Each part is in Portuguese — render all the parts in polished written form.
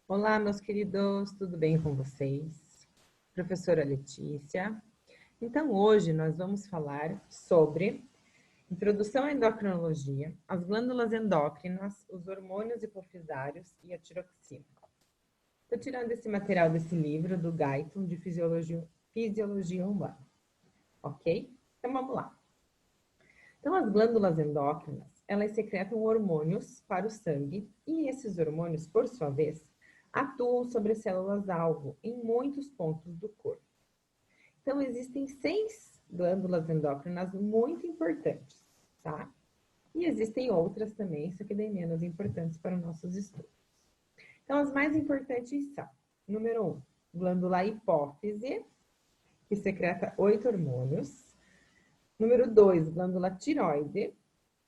Olá, meus queridos, tudo bem com vocês? Professora Letícia. Então, hoje nós vamos falar sobre introdução à endocrinologia, as glândulas endócrinas, os hormônios hipofisários e a tiroxina. Estou tirando esse material desse livro do Guyton de Fisiologia Humana, ok? Então, vamos lá. Então, as glândulas endócrinas, elas secretam hormônios para o sangue e esses hormônios, por sua vez, atuam sobre células-alvo em muitos pontos do corpo. Então, existem 6 glândulas endócrinas muito importantes, tá? E existem outras também, só que bem menos importantes para os nossos estudos. Então, as mais importantes são, número 1, glândula hipófise, que secreta 8 hormônios. Número 2, glândula tiroide,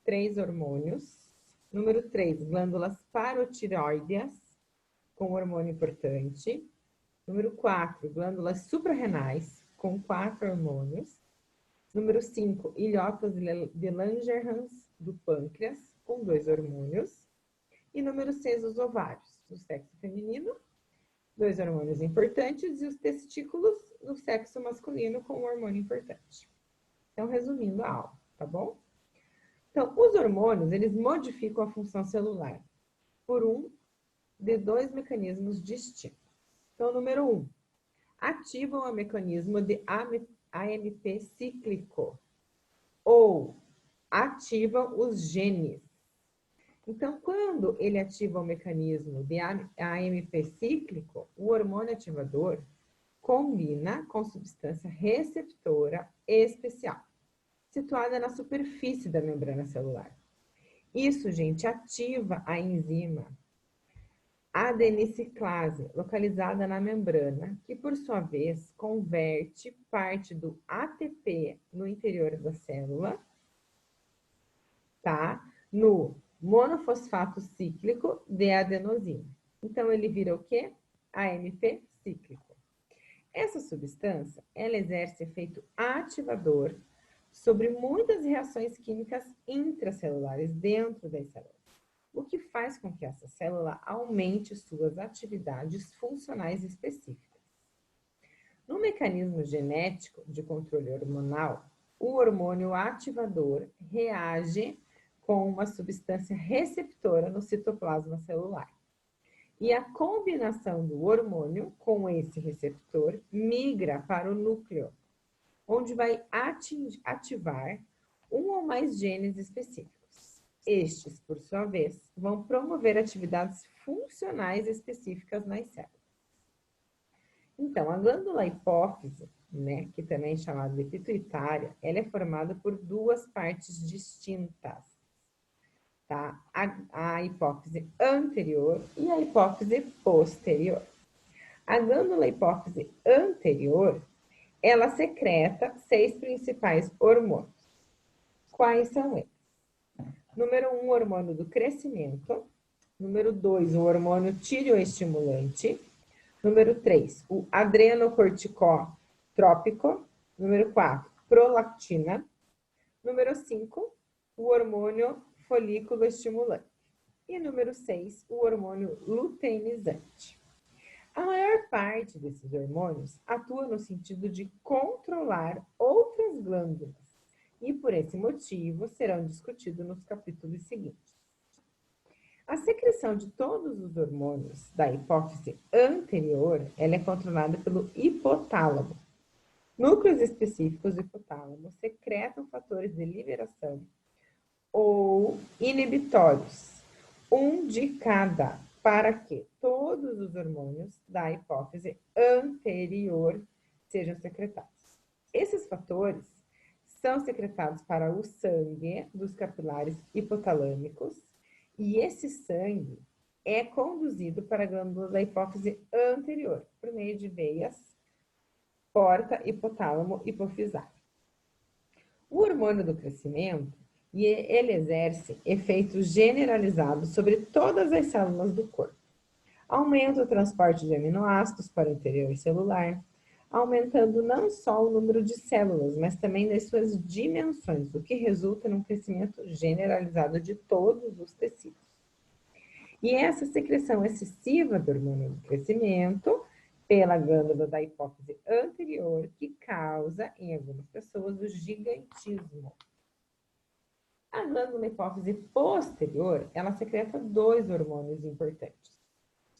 3 hormônios. Número 3, glândulas parotiroideas, com hormônio importante. Número 4, glândulas suprarrenais, com 4 hormônios. Número 5, ilhotas de Langerhans do pâncreas, com 2 hormônios. E número 6, os ovários, do sexo feminino, 2 hormônios importantes, e os testículos do sexo masculino, com um hormônio importante. Então, resumindo a aula, tá bom? Então, os hormônios, eles modificam a função celular por um de 2 mecanismos distintos. Então, número 1, ativam o mecanismo de AMP cíclico, ou ativam os genes. Então, quando ele ativa o mecanismo de AMP cíclico, o hormônio ativador combina com substância receptora especial, situada na superfície da membrana celular. Isso, gente, ativa a enzima adeniciclase, localizada na membrana, que por sua vez converte parte do ATP no interior da célula, tá? No monofosfato cíclico de adenosina. Então, ele vira o quê? AMP cíclico. Essa substância, ela exerce efeito ativador sobre muitas reações químicas intracelulares dentro das células, o que faz com que essa célula aumente suas atividades funcionais específicas. No mecanismo genético de controle hormonal, o hormônio ativador reage com uma substância receptora no citoplasma celular. E a combinação do hormônio com esse receptor migra para o núcleo, onde vai ativar um ou mais genes específicos. Estes, por sua vez, vão promover atividades funcionais específicas nas células. Então, a glândula hipófise, né, que também é chamada de pituitária, ela é formada por 2 partes distintas, tá? A hipófise anterior e a hipófise posterior. A glândula hipófise anterior, ela secreta 6 principais hormônios. Quais são eles? Número 1, o hormônio do crescimento. Número 2, o hormônio tireoestimulante. Número 3, o adrenocorticotrópico. Número 4, prolactina. Número 5, o hormônio folículo estimulante. E número 6, o hormônio luteinizante. A maior parte desses hormônios atua no sentido de controlar outras glândulas e, por esse motivo, serão discutidos nos capítulos seguintes. A secreção de todos os hormônios da hipófise anterior, ela é controlada pelo hipotálamo. Núcleos específicos do hipotálamo secretam fatores de liberação ou inibitórios, um de cada, para que todos os hormônios da hipófise anterior sejam secretados. Esses fatores são secretados para o sangue dos capilares hipotalâmicos e esse sangue é conduzido para a glândula da hipófise anterior, por meio de veias, porta, hipotálamo, hipofisário. O hormônio do crescimento, ele exerce efeito generalizado sobre todas as células do corpo. Aumenta o transporte de aminoácidos para o interior celular, aumentando não só o número de células, mas também das suas dimensões, o que resulta num crescimento generalizado de todos os tecidos. E essa secreção excessiva do hormônio do crescimento pela glândula da hipófise anterior que causa, em algumas pessoas, o gigantismo. A glândula hipófise posterior, ela secreta dois hormônios importantes.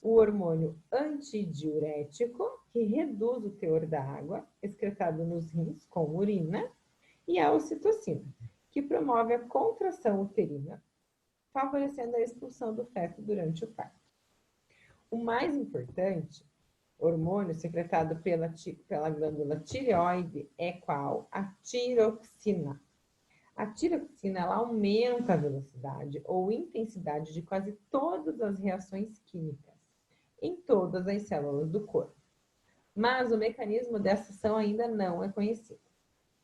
O hormônio antidiurético, que reduz o teor da água excretado nos rins com urina, e a ocitocina, que promove a contração uterina, favorecendo a expulsão do feto durante o parto. O mais importante hormônio secretado pela glândula tireoide é qual? A tiroxina. A tiroxina ela aumenta a velocidade ou intensidade de quase todas as reações químicas em todas as células do corpo. Mas o mecanismo dessa ação ainda não é conhecido.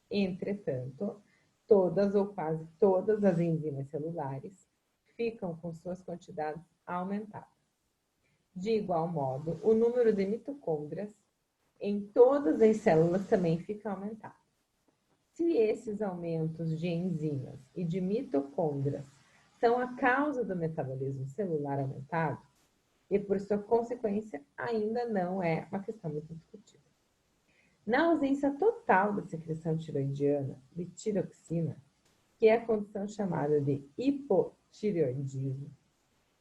Entretanto, todas ou quase todas as enzimas celulares ficam com suas quantidades aumentadas. De igual modo, o número de mitocôndrias em todas as células também fica aumentado. Se esses aumentos de enzimas e de mitocôndrias são a causa do metabolismo celular aumentado, e por sua consequência ainda não é uma questão muito discutida. Na ausência total da secreção tiroidiana de tiroxina, que é a condição chamada de hipotireoidismo,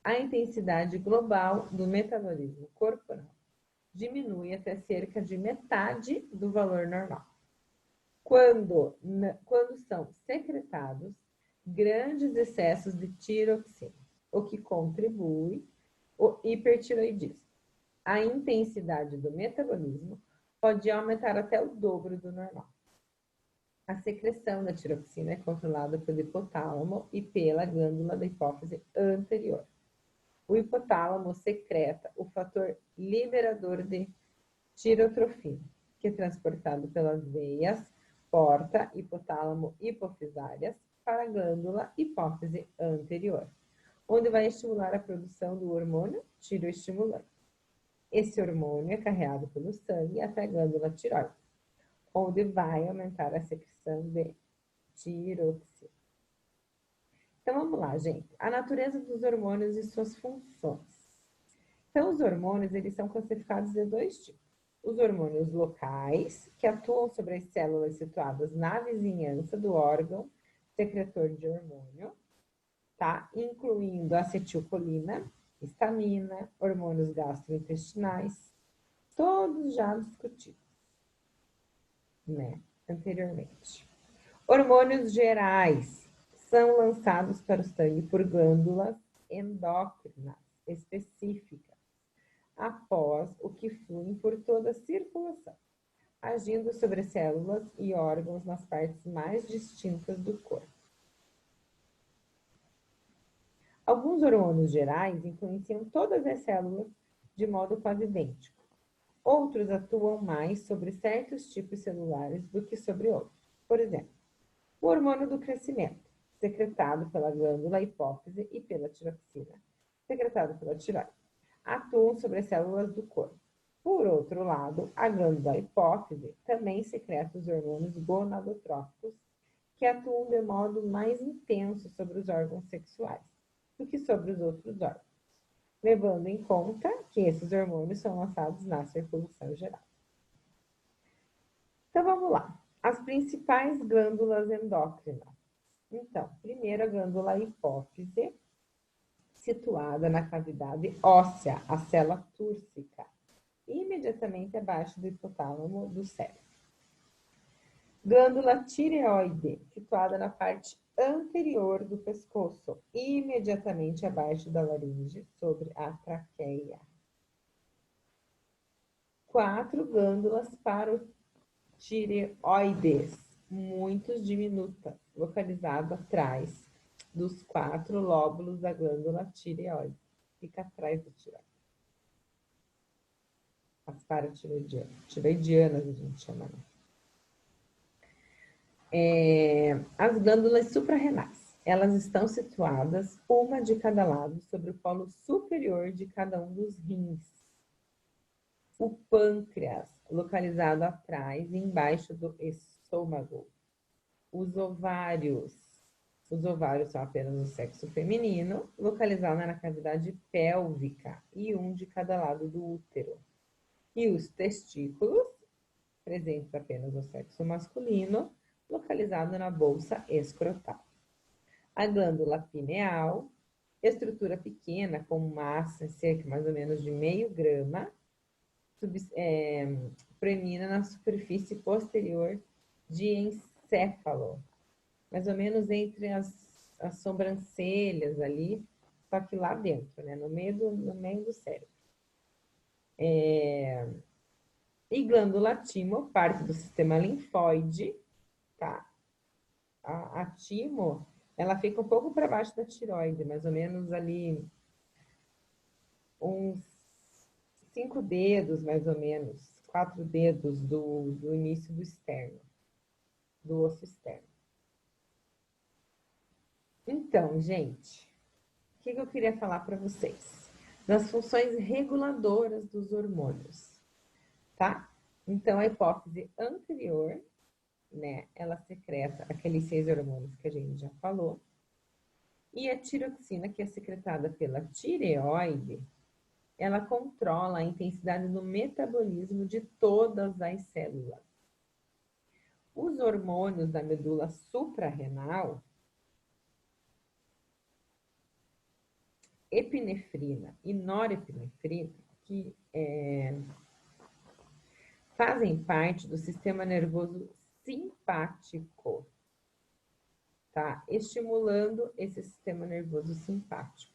a intensidade global do metabolismo corporal diminui até cerca de metade do valor normal. Quando são secretados grandes excessos de tiroxina, o que contribui ao hipertiroidismo. A intensidade do metabolismo pode aumentar até o dobro do normal. A secreção da tiroxina é controlada pelo hipotálamo e pela glândula da hipófise anterior. O hipotálamo secreta o fator liberador de tirotrofina, que é transportado pelas veias porta hipotálamo hipofisárias para a glândula hipófise anterior, onde vai estimular a produção do hormônio tiroestimulante. Esse hormônio é carregado pelo sangue até a glândula tireoide, onde vai aumentar a secreção de tiroxina. Então, vamos lá, gente. A natureza dos hormônios e suas funções. Então, os hormônios, eles são classificados de dois tipos. Os hormônios locais, que atuam sobre as células situadas na vizinhança do órgão secretor de hormônio, tá? Incluindo acetilcolina, histamina, hormônios gastrointestinais, todos já discutidos, né, anteriormente. Hormônios gerais são lançados para o sangue por glândulas endócrinas específicas, após o que fluem por toda a circulação, agindo sobre células e órgãos nas partes mais distintas do corpo. Alguns hormônios gerais influenciam todas as células de modo quase idêntico. Outros atuam mais sobre certos tipos celulares do que sobre outros. Por exemplo, o hormônio do crescimento, secretado pela glândula hipófise e pela tiroxina, secretado pela tireoide, atuam sobre as células do corpo. Por outro lado, a glândula hipófise também secreta os hormônios gonadotróficos, que atuam de modo mais intenso sobre os órgãos sexuais do que sobre os outros órgãos, levando em conta que esses hormônios são lançados na circulação geral. Então, vamos lá. As principais glândulas endócrinas. Então, primeiro a glândula hipófise, situada na cavidade óssea, a célula túrcica, imediatamente abaixo do hipotálamo do cérebro. Glândula tireoide, situada na parte anterior do pescoço, imediatamente abaixo da laringe, sobre a traqueia. 4 glândulas parotireoides, muito diminutas, localizado atrás dos 4 lóbulos da glândula tireoide. Fica atrás da tireoide. As paratiroidianas. Tiroidianas a gente chama, né? As glândulas suprarrenais. Elas estão situadas, uma de cada lado, sobre o polo superior de cada um dos rins. O pâncreas, localizado atrás e embaixo do estômago. Os ovários, Os ovários são apenas o sexo feminino, localizado na cavidade pélvica e um de cada lado do útero. E os testículos, presentes apenas no sexo masculino, localizado na bolsa escrotal. A glândula pineal, estrutura pequena, com massa cerca mais ou menos de meio grama, premina na superfície posterior de encéfalo, mais ou menos entre as sobrancelhas ali, só que lá dentro, né, no meio do cérebro. E glândula timo, parte do sistema linfóide, tá? A timo, ela fica um pouco para baixo da tireoide, mais ou menos ali uns 5 dedos, mais ou menos, 4 dedos do início do externo, do osso externo. Então, gente, o que eu queria falar para vocês? Das funções reguladoras dos hormônios, tá? Então, a hipófise anterior, né, ela secreta aqueles 6 hormônios que a gente já falou. E a tiroxina, que é secretada pela tireoide, ela controla a intensidade do metabolismo de todas as células. Os hormônios da medula suprarrenal, epinefrina e norepinefrina, que fazem parte do sistema nervoso simpático, tá? Estimulando esse sistema nervoso simpático.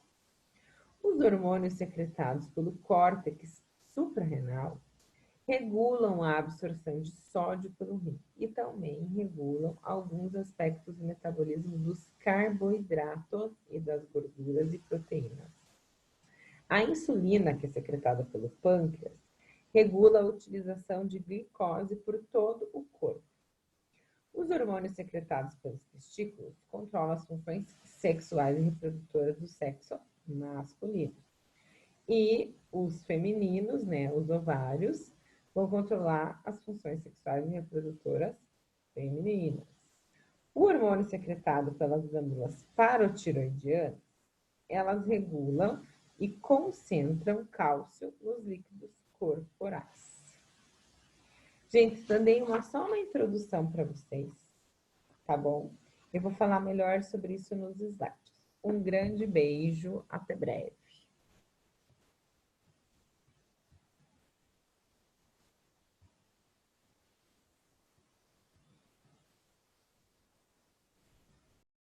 Os hormônios secretados pelo córtex suprarrenal regulam a absorção de sódio pelo rim e também regulam alguns aspectos do metabolismo dos carboidratos e das gorduras e proteínas. A insulina, que é secretada pelo pâncreas, regula a utilização de glicose por todo o corpo. Os hormônios secretados pelos testículos controlam as funções sexuais e reprodutoras do sexo masculino. E os femininos, né, os ovários, vão controlar as funções sexuais e reprodutoras femininas. O hormônio secretado pelas glândulas parotiroidianas, elas regulam e concentram cálcio nos líquidos corporais. Gente, dei só uma introdução para vocês, tá bom? Eu vou falar melhor sobre isso nos slides. Um grande beijo, até breve.